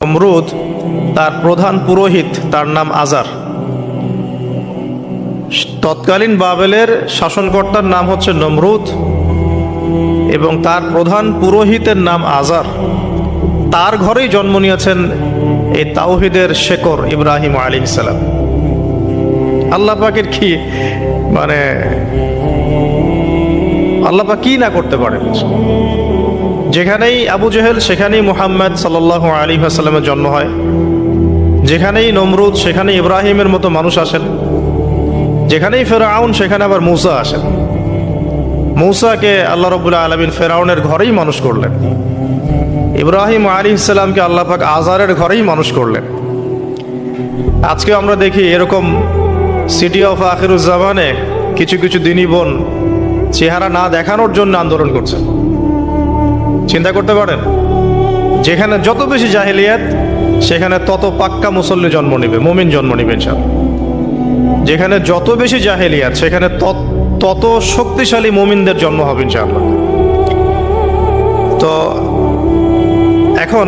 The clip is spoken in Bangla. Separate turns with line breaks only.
নমরুদ তার প্রধান পুরোহিত, তার নাম আজার। তৎকালীন বাবেলের শাসনকর্তার নাম হচ্ছে নমরুদ এবং তার প্রধান পুরোহিতের নাম আজার। তার ঘরেই জন্ম নিয়েছেন এই তাওহীদের শেকড় ইব্রাহিম আলাইহিস সালাম। আল্লাহ পাকের কি আল্লাহ পাক কি না করতে পারেন। যেখানেই আবু জেহেল সেখানেই মুহাম্মদ সাল্লাল্লাহু আলাইহি ওয়াসাল্লামের জন্ম হয়, যেখানেই নমরুদ সেখানেই ইব্রাহিমের মতো মানুষ আসেন, যেখানেই ফেরাউন সেখানে আবার মূসা আসেন। মূসাকে আল্লাহ রাব্বুল আলামিন ফেরাউনের ঘরেই মানুষ করলেন, ইব্রাহিম আলাইহিস সালামকে আল্লাহ পাক আজারের ঘরেই মানুষ করলেন। আজকে আমরা দেখি এরকম সিটি অফ আখিরুজ্জামানে কিছু কিছু দিনী বোন চেহারা না দেখানোর জন্য আন্দোলন করছে। চিন্তা করতে পারেন, যেখানে যত বেশি জাহেলিয়াত সেখানে তত পাক্কা মুসল্লি জন্ম নেবে, মুমিন জন্ম নেবে ইনশাআল্লাহ। যেখানে যত বেশি জাহেলিয়াত সেখানে তত শক্তিশালী মুমিনদের জন্ম হবে ইনশাআল্লাহ। তো এখন